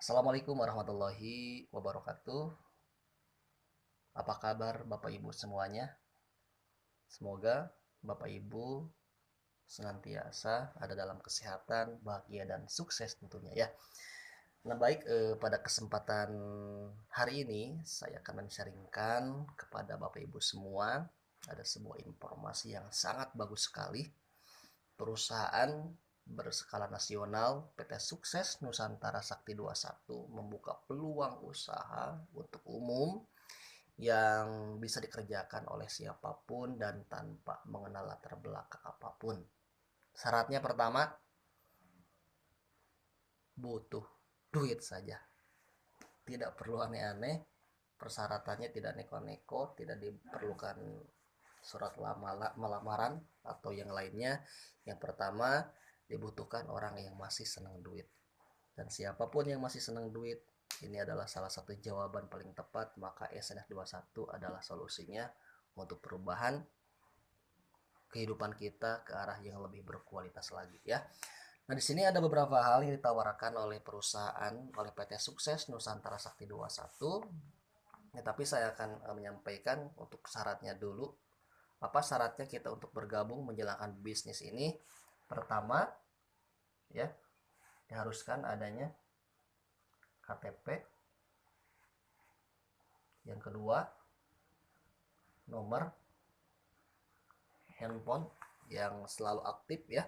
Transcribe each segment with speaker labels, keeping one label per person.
Speaker 1: Assalamualaikum warahmatullahi wabarakatuh. Apa kabar Bapak Ibu semuanya? Semoga Bapak Ibu senantiasa ada dalam kesehatan, bahagia dan sukses tentunya ya. Nah baik, pada kesempatan hari ini saya akan men-sharingkan kepada Bapak Ibu semua ada sebuah informasi yang sangat bagus sekali. Perusahaan berskala nasional PT Sukses Nusantara Sakti 21 membuka peluang usaha untuk umum yang bisa dikerjakan oleh siapapun dan tanpa mengenal latar belakang apapun. Syaratnya pertama, butuh duit saja. Tidak perlu aneh-aneh, persyaratannya tidak neko-neko, tidak diperlukan surat lamaran atau yang lainnya. Yang pertama, dibutuhkan orang yang masih senang duit. Dan siapapun yang masih senang duit, ini adalah salah satu jawaban paling tepat, maka SNS 21 adalah solusinya untuk perubahan kehidupan kita ke arah yang lebih berkualitas lagi ya. Nah, di sini ada beberapa hal yang ditawarkan oleh perusahaan, oleh PT Sukses Nusantara Sakti 21. Ya, tapi saya akan menyampaikan untuk syaratnya dulu. Apa syaratnya kita untuk bergabung menjalankan bisnis ini? Pertama, ya, diharuskan adanya KTP. Yang kedua, nomor handphone yang selalu aktif ya.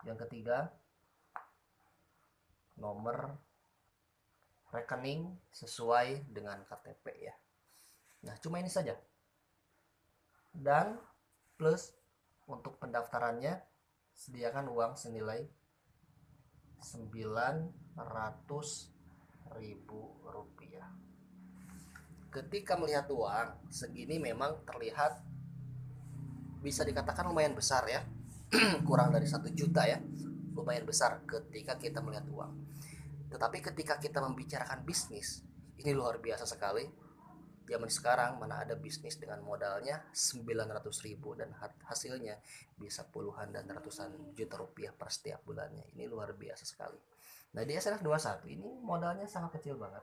Speaker 1: Yang ketiga, nomor rekening sesuai dengan KTP ya. Nah, cuma ini saja. Dan plus untuk pendaftarannya sediakan uang senilai 900.000 rupiah. Ketika melihat uang segini memang terlihat bisa dikatakan lumayan besar ya. Kurang dari 1 juta ya, lumayan besar ketika kita melihat uang. Tetapi ketika kita membicarakan bisnis, ini luar biasa sekali. Zaman sekarang mana ada bisnis dengan modalnya 900.000 dan hasilnya bisa puluhan dan ratusan juta rupiah per setiap bulannya. Ini luar biasa sekali. Nah di SNF 21 ini modalnya sangat kecil banget,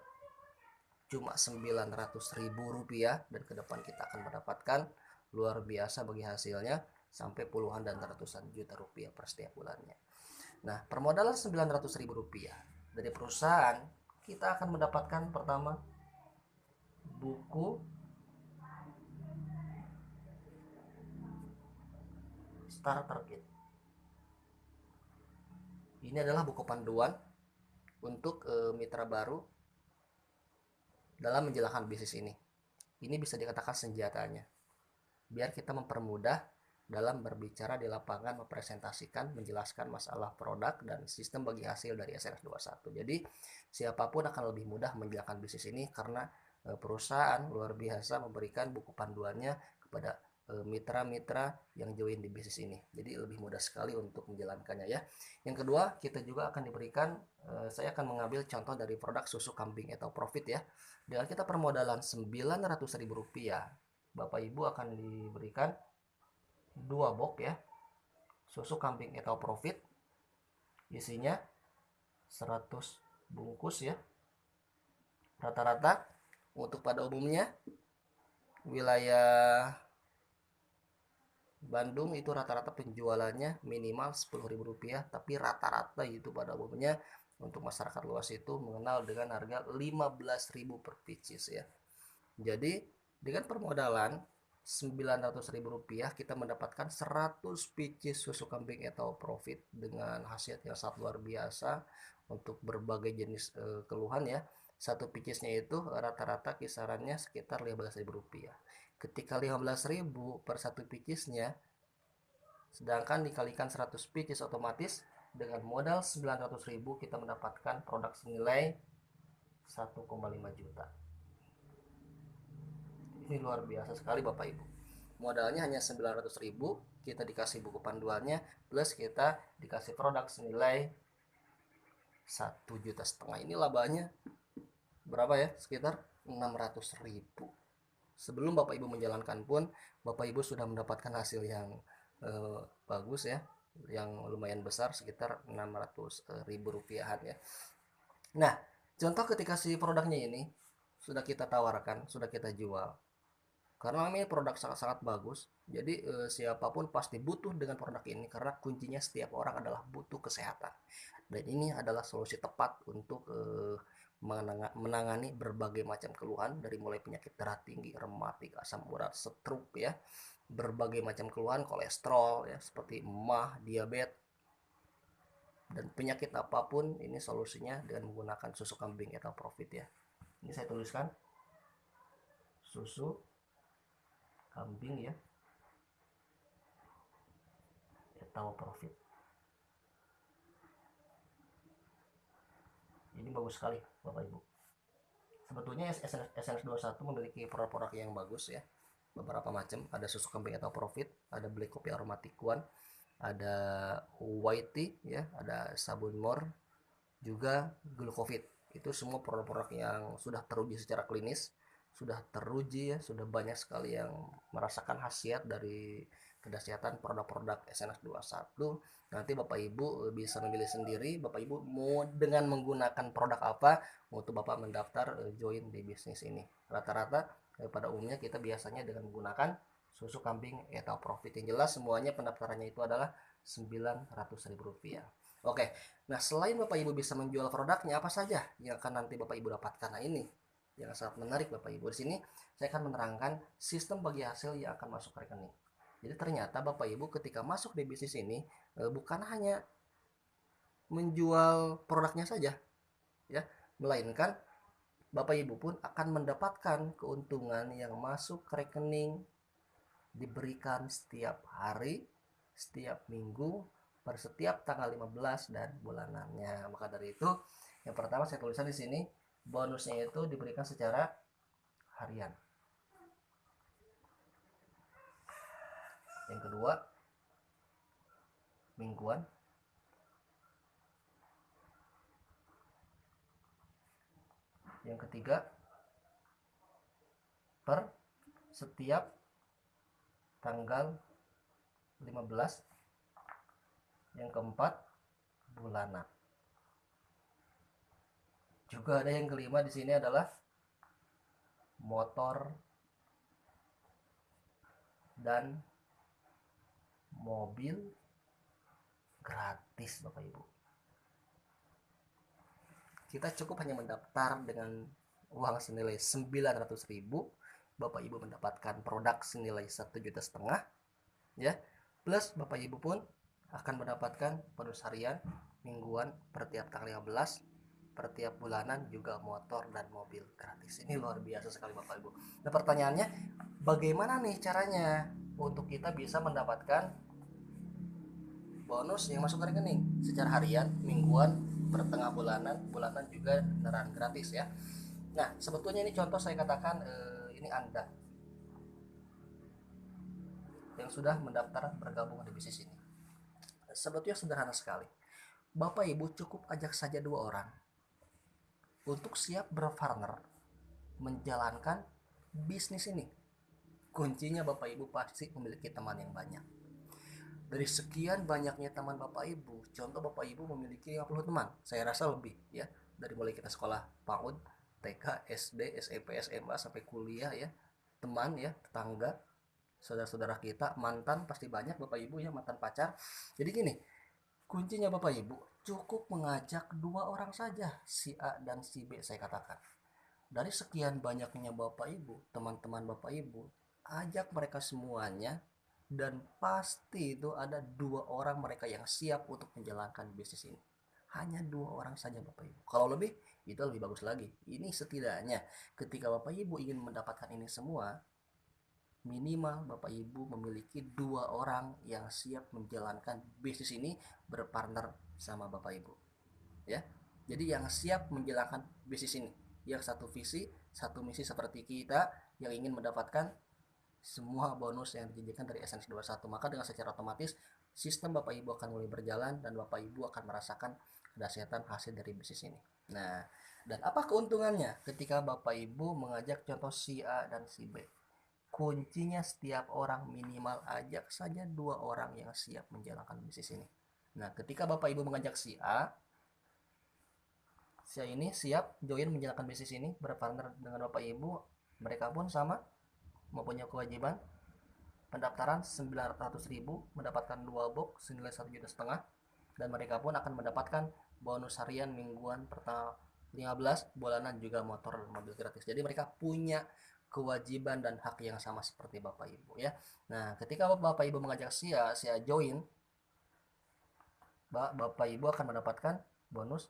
Speaker 1: cuma 900.000 rupiah, dan ke depan kita akan mendapatkan luar biasa bagi hasilnya sampai puluhan dan ratusan juta rupiah per setiap bulannya. Nah, permodalan 900.000 rupiah dari perusahaan, kita akan mendapatkan pertama buku starter kit. Ini adalah buku panduan untuk mitra baru dalam menjalankan bisnis ini. Ini bisa dikatakan senjatanya, biar kita mempermudah dalam berbicara di lapangan, mempresentasikan, menjelaskan masalah produk dan sistem bagi hasil dari SNF 21. Jadi siapapun akan lebih mudah menjalankan bisnis ini karena perusahaan luar biasa memberikan buku panduannya kepada mitra-mitra yang join di bisnis ini. Jadi lebih mudah sekali untuk menjalankannya ya. Yang kedua, kita juga akan diberikan, saya akan mengambil contoh dari produk susu kambing atau profit ya. Dengan kita permodalan 900.000 rupiah, Bapak Ibu akan diberikan 2 box ya, susu kambing atau profit, isinya 100 bungkus ya. Rata-rata untuk pada umumnya wilayah Bandung itu rata-rata penjualannya minimal 10.000 rupiah, tapi rata-rata itu pada umumnya untuk masyarakat luas itu mengenal dengan harga 15.000 per pieces ya. Jadi dengan permodalan 900.000 rupiah kita mendapatkan 100 pieces susu kambing atau profit dengan khasiat yang sangat luar biasa untuk berbagai jenis keluhan ya. Satu piecesnya itu rata-rata kisarannya sekitar 15.000 rupiah. Ketika 15.000 per satu piecesnya, sedangkan dikalikan 100 pieces, otomatis dengan modal 900.000 kita mendapatkan produk senilai 1,5 juta. Ini luar biasa sekali Bapak Ibu. Modalnya hanya 900.000, kita dikasih buku panduannya, plus kita dikasih produk senilai 1,5 juta. Ini labanya berapa ya? Sekitar 600.000. Sebelum Bapak Ibu menjalankan pun, Bapak Ibu sudah mendapatkan hasil yang bagus ya, yang lumayan besar, sekitar 600.000 rupiahan ya. Nah, Contoh ketika si produknya ini sudah kita tawarkan, sudah kita jual, karena ini produk sangat-sangat bagus, jadi siapapun pasti butuh dengan produk ini karena kuncinya setiap orang adalah butuh kesehatan. Dan ini adalah solusi tepat untuk menangani berbagai macam keluhan dari mulai penyakit darah tinggi, rematik, asam urat, stroke ya, berbagai macam keluhan, kolesterol ya, seperti emah, diabetes, dan penyakit apapun ini solusinya dengan menggunakan susu kambing atau profit ya. Ini saya tuliskan susu kambing ya atau profit. Ini bagus sekali Bapak Ibu. Sebetulnya SNS21 memiliki produk-produk yang bagus ya, beberapa macam. Ada susu kambing atau profit, ada black coffee aromatic one, ada white tea ya, ada sabun mor, juga glucovit. Itu semua produk-produk yang sudah teruji secara klinis, sudah teruji ya, sudah banyak sekali yang merasakan khasiat dari kedahsyatan produk-produk SNS21. Nanti Bapak Ibu bisa memilih sendiri Bapak Ibu mau dengan menggunakan produk apa untuk Bapak mendaftar join di bisnis ini. Rata-rata pada umumnya kita biasanya dengan menggunakan susu kambing atau profit. Yang jelas semuanya pendaftarannya itu adalah Rp900.000. Oke, nah selain Bapak Ibu bisa menjual produknya, apa saja yang akan nanti Bapak Ibu dapatkan? Nah ini yang sangat menarik Bapak Ibu. Di sini saya akan menerangkan sistem bagi hasil yang akan masuk ke rekening. Jadi ternyata Bapak Ibu ketika masuk di bisnis ini bukan hanya menjual produknya saja ya, melainkan Bapak Ibu pun akan mendapatkan keuntungan yang masuk ke rekening, diberikan setiap hari, setiap minggu, per setiap tanggal 15 dan bulanannya. Maka dari itu, yang pertama saya tuliskan di sini, bonusnya itu diberikan secara harian. Yang kedua, mingguan. Yang ketiga, per setiap tanggal 15. Yang keempat, bulanan. Juga ada yang kelima di sini adalah motor dan mobil gratis Bapak Ibu. Kita cukup hanya mendaftar dengan uang senilai 900.000, Bapak Ibu mendapatkan produk senilai 1,5 juta ya. Plus Bapak Ibu pun akan mendapatkan bonus harian, mingguan per tiap tanggal 15, per tiap bulanan juga motor dan mobil gratis. Ini luar biasa sekali Bapak Ibu. Nah pertanyaannya, bagaimana nih caranya untuk kita bisa mendapatkan bonus yang masuk ke rekening secara harian, mingguan, per tengah bulanan, bulanan juga beneran gratis ya. Nah sebetulnya ini contoh saya katakan ini Anda yang sudah mendaftar bergabung di bisnis ini. Sebetulnya sederhana sekali. Bapak Ibu cukup ajak saja 2 orang untuk siap berpartner menjalankan bisnis ini. Kuncinya Bapak Ibu pasti memiliki teman yang banyak. Dari sekian banyaknya teman Bapak Ibu, contoh Bapak Ibu memiliki 50 teman, saya rasa lebih ya. Dari mulai kita sekolah PAUD, TK, SD, SMP, SMA sampai kuliah ya. Teman ya, tetangga, saudara-saudara kita, mantan pasti banyak Bapak Ibu ya, mantan pacar. Jadi gini, kuncinya Bapak Ibu cukup mengajak 2 orang saja, si A dan si B saya katakan. Dari sekian banyaknya Bapak Ibu, teman-teman Bapak Ibu, ajak mereka semuanya dan pasti itu ada 2 orang mereka yang siap untuk menjalankan bisnis ini. Hanya 2 orang saja Bapak Ibu. Kalau lebih, itu lebih bagus lagi. Ini setidaknya ketika Bapak Ibu ingin mendapatkan ini semua, minimal Bapak Ibu memiliki 2 orang yang siap menjalankan bisnis ini berpartner sama Bapak Ibu. Ya. Jadi yang siap menjalankan bisnis ini, yang satu visi, satu misi seperti kita yang ingin mendapatkan semua bonus yang dijanjikan dari SNS21. Maka dengan secara otomatis sistem Bapak Ibu akan mulai berjalan dan Bapak Ibu akan merasakan kedahsyatan hasil dari bisnis ini. Nah, dan apa keuntungannya ketika Bapak Ibu mengajak contoh si A dan si B? Kuncinya setiap orang minimal ajak saja 2 orang yang siap menjalankan bisnis ini. Nah, ketika Bapak Ibu mengajak si A, Si A ini siap join menjalankan bisnis ini, berpartner dengan Bapak Ibu. Mereka pun sama mempunyai kewajiban pendaftaran 900.000, mendapatkan 2 box senilai 1,5 juta, dan mereka pun akan mendapatkan bonus harian, mingguan, pertama 15, bulanan, juga motor dan mobil gratis. Jadi mereka punya kewajiban dan hak yang sama seperti Bapak Ibu ya. Nah, ketika Bapak Ibu mengajak si A join, Bapak Ibu akan mendapatkan bonus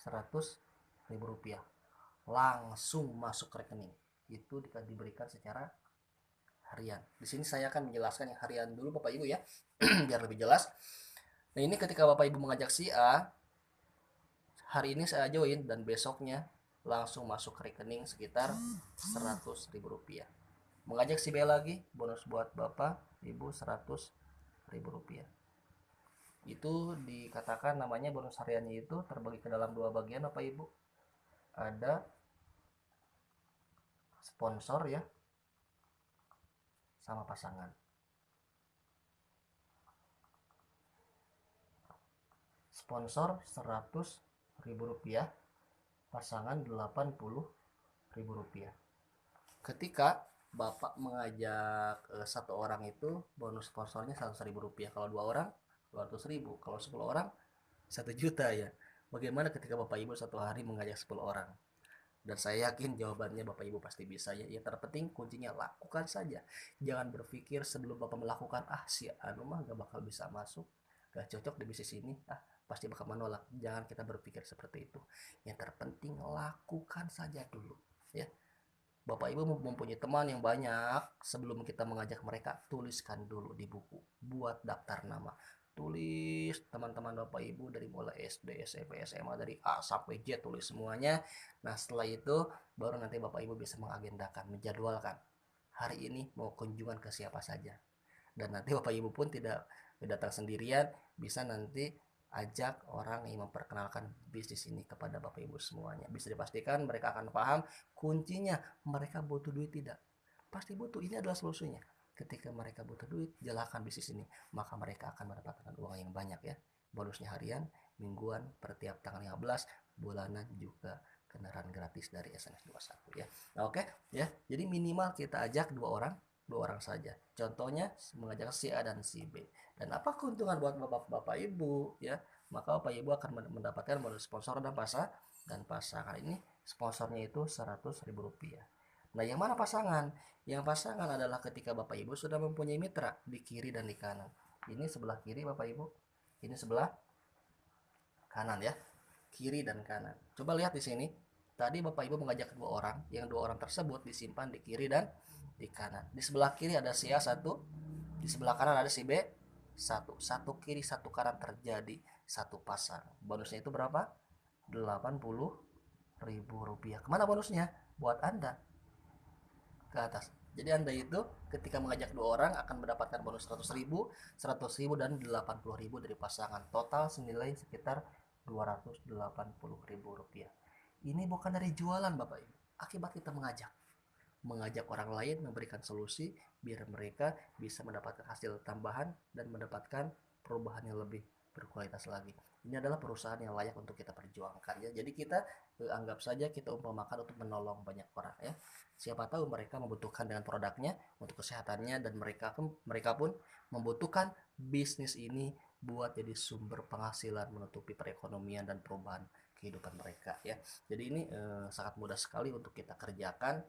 Speaker 1: 100.000 rupiah langsung masuk ke rekening. Itu diberikan secara harian. Di sini saya akan menjelaskan yang harian dulu Bapak Ibu ya, biar lebih jelas. Nah, ini ketika Bapak Ibu mengajak si A, hari ini saya join dan besoknya langsung masuk ke rekening sekitar 100.000 rupiah. Mengajak si B lagi, bonus buat Bapak Ibu 100.000 rupiah. Itu dikatakan namanya bonus hariannya itu terbagi ke dalam 2 bagian Bapak Ibu. Ada sponsor ya, sama pasangan. Sponsor 100.000 rupiah, pasangan 80.000 rupiah. Ketika Bapak mengajak 1 orang itu bonus sponsornya 100.000 rupiah. Kalau 2 orang 200.000. Kalau 10 orang 1 juta ya. Bagaimana ketika Bapak Ibu satu hari mengajak 10 orang? Dan saya yakin jawabannya Bapak Ibu pasti bisa ya. Yang terpenting kuncinya lakukan saja. Jangan berpikir sebelum Bapak melakukan, si anu mah gak bakal bisa masuk, gak cocok di bisnis ini, pasti bakal menolak. Jangan kita berpikir seperti itu. Yang terpenting lakukan saja dulu ya. Bapak Ibu mempunyai teman yang banyak, sebelum kita mengajak mereka, tuliskan dulu di buku, buat daftar nama. Tulis teman-teman Bapak Ibu dari mulai SD, SMP, SMA, dari A sampai Z, tulis semuanya. Nah, setelah itu baru nanti Bapak Ibu bisa mengagendakan, menjadwalkan hari ini mau kunjungan ke siapa saja. Dan nanti Bapak Ibu pun tidak datang sendirian, bisa nanti ajak orang yang memperkenalkan bisnis ini kepada Bapak Ibu semuanya. Bisa dipastikan mereka akan paham kuncinya. Mereka butuh duit tidak? Pasti butuh. Ini adalah solusinya. Ketika mereka butuh duit, jalankan bisnis ini, maka mereka akan mendapatkan uang yang banyak ya. Bonusnya harian, mingguan, per tiap tanggal 15, bulanan, juga kendaraan gratis dari SNS 21 ya. Nah, oke ya. Jadi minimal kita ajak 2 orang saja. Contohnya mengajak si A dan si B. Dan apa keuntungan buat Bapak Ibu ya? Maka Bapak Ibu akan mendapatkan bonus sponsor dan pasangan ini. Sponsornya itu 100.000 rupiah. Nah, yang mana pasangan? Yang pasangan adalah ketika Bapak Ibu sudah mempunyai mitra di kiri dan di kanan. Ini sebelah kiri Bapak Ibu, ini sebelah kanan ya. Kiri dan kanan. Coba lihat di sini. Tadi Bapak Ibu mengajak 2 orang, yang 2 orang tersebut disimpan di kiri dan di kanan. Di sebelah kiri ada si A 1, di sebelah kanan ada si B 1. Satu kiri, satu kanan, terjadi satu pasang. Bonusnya itu berapa? 80.000 rupiah. Kemana bonusnya? Buat Anda. Ke atas. Jadi Anda itu ketika mengajak 2 orang akan mendapatkan bonus 100.000, 100.000 dan 80.000 dari pasangan. Total senilai sekitar 280.000 rupiah. Ini bukan dari jualan Bapak Ibu. Akibat kita mengajak orang lain, memberikan solusi biar mereka bisa mendapatkan hasil tambahan dan mendapatkan perubahan yang lebih berkualitas lagi. Ini adalah perusahaan yang layak untuk kita perjuangkan ya. Jadi kita anggap saja kita umpamakan untuk menolong banyak orang ya. Siapa tahu mereka membutuhkan dengan produknya untuk kesehatannya, dan mereka pun membutuhkan bisnis ini buat jadi sumber penghasilan, menutupi perekonomian dan perubahan kehidupan mereka ya. Jadi ini sangat mudah sekali untuk kita kerjakan,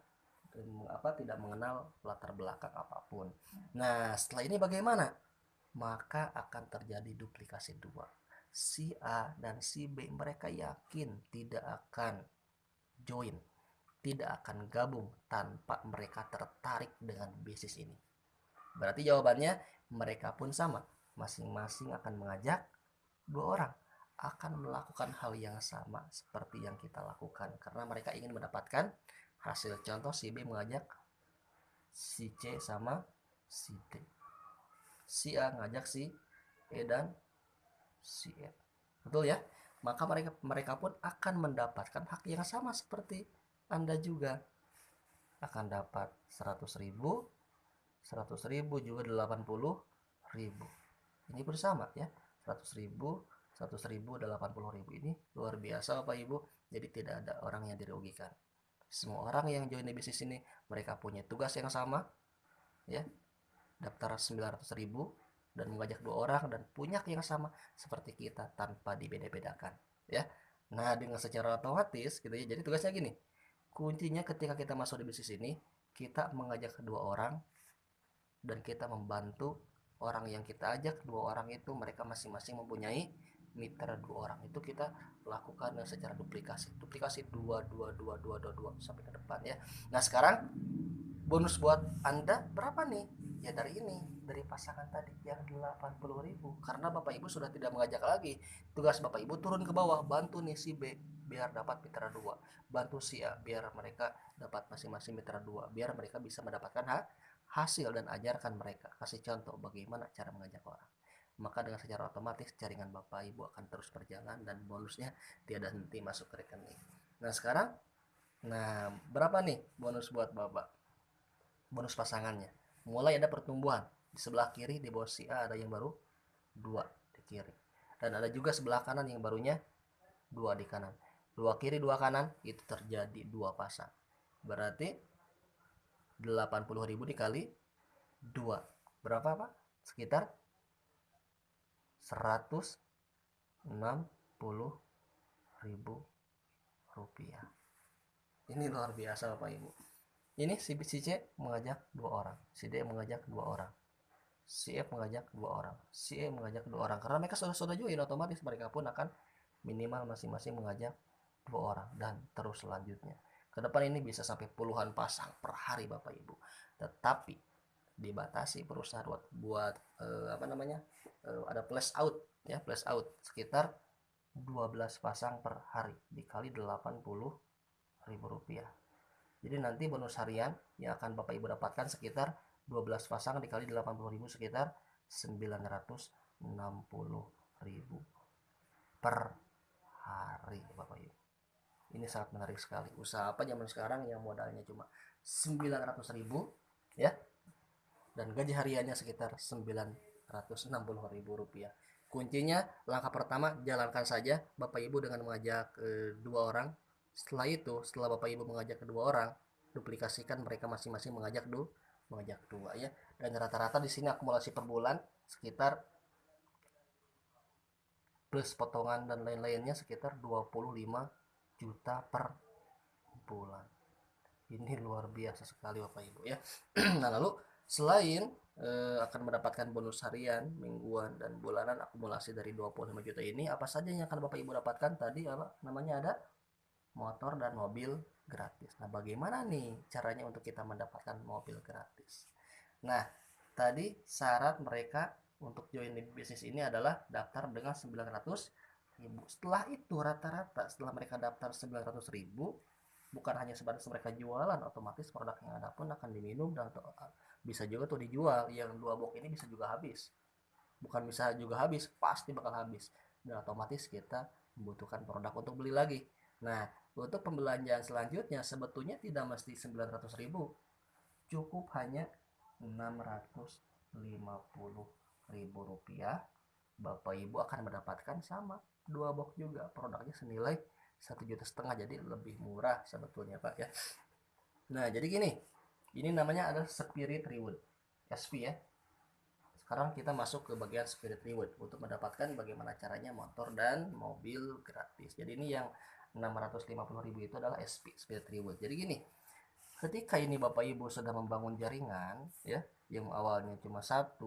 Speaker 1: tidak mengenal latar belakang apapun. Nah, setelah ini bagaimana? Maka akan terjadi duplikasi 2. Si A dan si B mereka yakin tidak akan join, tidak akan gabung tanpa mereka tertarik dengan bisnis ini. Berarti jawabannya mereka pun sama, masing-masing akan mengajak 2 orang, akan melakukan hal yang sama seperti yang kita lakukan, karena mereka ingin mendapatkan hasil. Contoh, si B mengajak si C sama si D, si A ngajak si E dan si F. Betul ya? Maka mereka pun akan mendapatkan hak yang sama seperti Anda juga. Akan dapat 100.000, 100.000 juga 80.000. Ini bersama ya. 100.000, 100.000, 80.000. Ini luar biasa Bapak Ibu. Jadi tidak ada orang yang dirugikan. Semua orang yang join di bisnis ini, mereka punya tugas yang sama, ya, daftar 900.000 dan mengajak 2 orang dan punya yang sama seperti kita tanpa dibeda-bedakan, ya. Nah, dengan secara otomatis gitu ya. Jadi tugasnya gini. Kuncinya ketika kita masuk di bisnis ini, kita mengajak 2 orang dan kita membantu orang yang kita ajak. 2 orang itu mereka masing-masing mempunyai mitra 2 orang. Itu kita lakukan secara duplikasi 2 sampai ke depan, ya. Nah, sekarang bonus buat Anda berapa nih? Ya dari ini, dari pasangan tadi yang 80.000. Karena Bapak Ibu sudah tidak mengajak lagi. Tugas Bapak Ibu turun ke bawah, bantu nih si B biar dapat mitra 2, bantu si A biar mereka dapat masing-masing mitra 2, biar mereka bisa mendapatkan hasil, dan ajarkan mereka, kasih contoh bagaimana cara mengajak orang. Maka dengan secara otomatis jaringan Bapak Ibu akan terus berjalan dan bonusnya tiada henti masuk ke rekening. Nah, sekarang, nah berapa nih bonus buat Bapak? Bonus pasangannya. Mulai ada pertumbuhan. Di sebelah kiri di bawah si A ada yang baru 2 di kiri. Dan ada juga sebelah kanan yang barunya 2 di kanan. 2 kiri 2 kanan itu terjadi 2 pasang. Berarti 80.000 dikali 2. Berapa Pak? Sekitar 160.000 rupiah. Ini luar biasa Bapak Ibu. Ini si C mengajak 2 orang, si D mengajak 2 orang, si F mengajak 2 orang, si E mengajak 2 orang. Karena mereka sudah join, otomatis mereka pun akan minimal masing-masing mengajak 2 orang dan terus selanjutnya. Ke depan ini bisa sampai puluhan pasang per hari Bapak Ibu. Tetapi dibatasi perusahaan buat ada flash out, ya, flash out sekitar 12 pasang per hari dikali 80.000 rupiah. Jadi nanti bonus harian yang akan Bapak Ibu dapatkan sekitar 12 pasang dikali 80.000 sekitar 960.000 per hari Bapak Ibu. Ini sangat menarik sekali. Usaha apa zaman sekarang yang modalnya cuma 900.000, ya, dan gaji hariannya sekitar 960.000 rupiah. Kuncinya langkah pertama, jalankan saja Bapak Ibu dengan mengajak 2 orang. Setelah itu, setelah Bapak Ibu mengajak kedua orang, duplikasikan mereka masing-masing mengajak 2, ya. Dan rata-rata di sini akumulasi per bulan sekitar plus potongan dan lain-lainnya sekitar 25 juta per bulan. Ini luar biasa sekali Bapak Ibu, ya. Nah, lalu selain akan mendapatkan bonus harian, mingguan, dan bulanan akumulasi dari 25 juta ini, apa saja yang akan Bapak Ibu dapatkan? Tadi apa namanya, ada motor dan mobil gratis. Nah, bagaimana nih caranya untuk kita mendapatkan mobil gratis? Nah, tadi syarat mereka untuk join di bisnis ini adalah daftar dengan 900.000. Setelah itu rata-rata setelah mereka daftar 900.000, bukan hanya sebatas mereka jualan, otomatis produk yang ada pun akan diminum dan bisa juga tuh dijual. Yang 2 box ini bisa juga habis. Bukan bisa juga habis, pasti bakal habis. Dan otomatis kita membutuhkan produk untuk beli lagi. Nah, untuk pembelanjaan selanjutnya sebetulnya tidak mesti 900.000, cukup hanya 650.000 rupiah. Bapak Ibu akan mendapatkan sama 2 box juga, produknya senilai 1,5 juta, jadi lebih murah sebetulnya Pak, ya. Nah, jadi gini, ini namanya adalah Spirit Reward, SP, ya. Sekarang kita masuk ke bagian Spirit Reward untuk mendapatkan bagaimana caranya motor dan mobil gratis. Jadi ini yang 650.000 itu adalah SP, Spirit Reward. Jadi gini, ketika ini Bapak Ibu sudah membangun jaringan, ya, yang awalnya cuma 1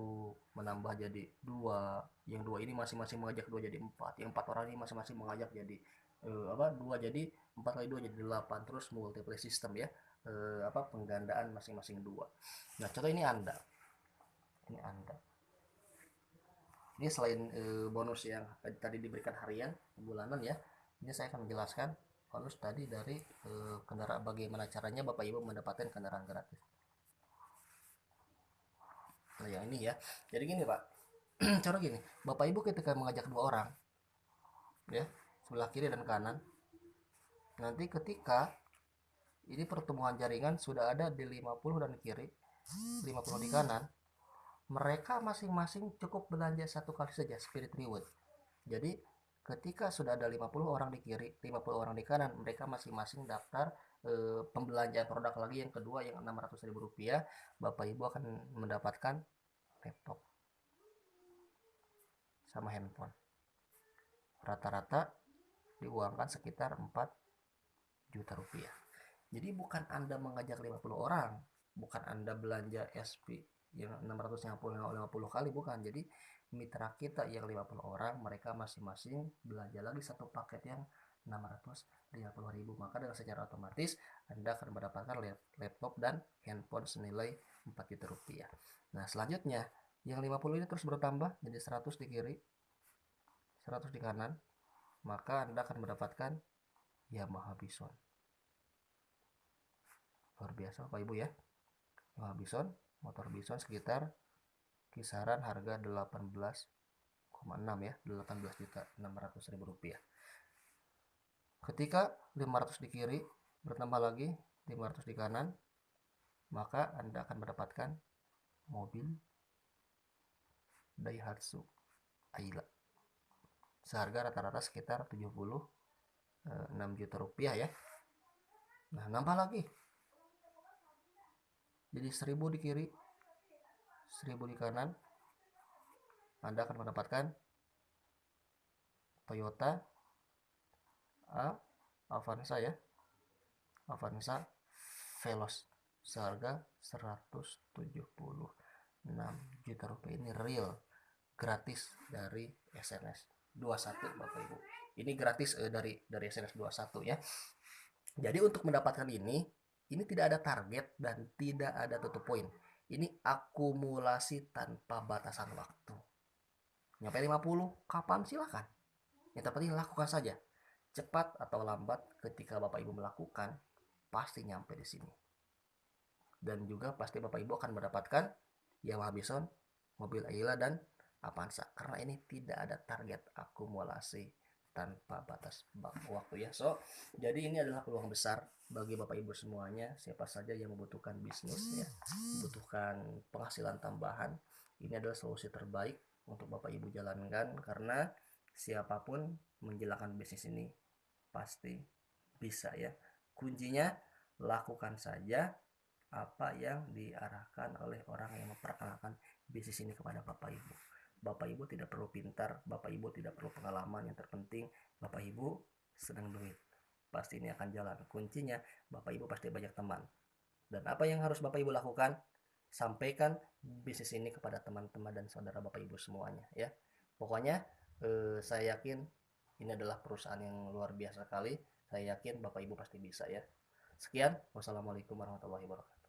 Speaker 1: menambah jadi 2, yang 2 ini masing-masing mengajak 2 jadi 4, yang 4 orang ini masing-masing mengajak jadi 2 jadi 4 kali 2 jadi 8, terus multiple system, ya, penggandaan masing-masing 2. Nah, contoh ini Anda. Ini selain bonus yang tadi diberikan harian, bulanan, ya, ini saya akan menjelaskan bonus tadi dari kendaraan, bagaimana caranya Bapak Ibu mendapatkan kendaraan gratis. Nah, yang ini, ya. Jadi gini Pak, cara gini, Bapak Ibu ketika mengajak 2 orang, ya, sebelah kiri dan kanan, nanti ketika ini pertumbuhan jaringan sudah ada di 50 dan kiri, 50 di kanan, mereka masing-masing cukup belanja 1 kali saja Spirit Reward. Jadi Ketika sudah ada 50 orang di kiri, 50 orang di kanan, mereka masing-masing daftar pembelanjaan produk lagi yang kedua yang Rp600.000. Bapak Ibu akan mendapatkan laptop sama handphone. Rata-rata diuangkan sekitar 4 juta rupiah. Jadi bukan Anda mengajak 50 orang, bukan Anda belanja SP yang 650 kali, bukan. Jadi mitra kita yang 50 orang, mereka masing-masing belanja lagi satu paket yang 650.000. Maka dengan secara otomatis Anda akan mendapatkan laptop dan handphone senilai 4 juta rupiah. Nah, selanjutnya yang 50 ini terus bertambah jadi 100 di kiri, 100 di kanan, maka Anda akan mendapatkan Yamaha Bison. Luar biasa Bapak Ibu ya. Yamaha Bison, motor Bison sekitar kisaran harga 18,6 ya, 18.600.000 rupiah. Ketika 500 di kiri bertambah lagi 500 di kanan, maka Anda akan mendapatkan mobil Daihatsu Ayla seharga rata-rata sekitar 76 juta rupiah ya. Nah, nambah lagi jadi 1000 di kiri, 1000 di kanan, Anda akan mendapatkan Toyota Avanza ya, Avanza Veloz seharga 176 juta rupiah. Ini real gratis dari SNS 21 Bapak Ibu. Ini gratis dari SNS 21 ya. Jadi untuk mendapatkan ini tidak ada target dan tidak ada tutup poin. Ini akumulasi tanpa batasan waktu. Nyampe 50 kapan silakan. Yang terpenting lakukan saja. Cepat atau lambat ketika Bapak Ibu melakukan, pasti nyampe di sini. Dan juga pasti Bapak Ibu akan mendapatkan Yamaha Bison, mobil Ayla dan Avanza. Karena ini tidak ada target akumulasi tanpa batas waktu ya. So, jadi ini adalah peluang besar bagi Bapak Ibu semuanya. Siapa saja yang membutuhkan bisnis ya, membutuhkan penghasilan tambahan, ini adalah solusi terbaik untuk Bapak Ibu jalankan, karena siapapun menjalankan bisnis ini pasti bisa ya. Kuncinya lakukan saja apa yang diarahkan oleh orang yang memperkenalkan bisnis ini kepada Bapak Ibu. Bapak Ibu tidak perlu pintar, Bapak Ibu tidak perlu pengalaman, yang terpenting Bapak Ibu senang duit. Pasti ini akan jalan. Kuncinya Bapak Ibu pasti banyak teman. Dan apa yang harus Bapak Ibu lakukan? Sampaikan bisnis ini kepada teman-teman dan saudara Bapak Ibu semuanya ya. Pokoknya saya yakin ini adalah perusahaan yang luar biasa sekali. Saya yakin Bapak Ibu pasti bisa ya. Sekian, wassalamualaikum warahmatullahi wabarakatuh.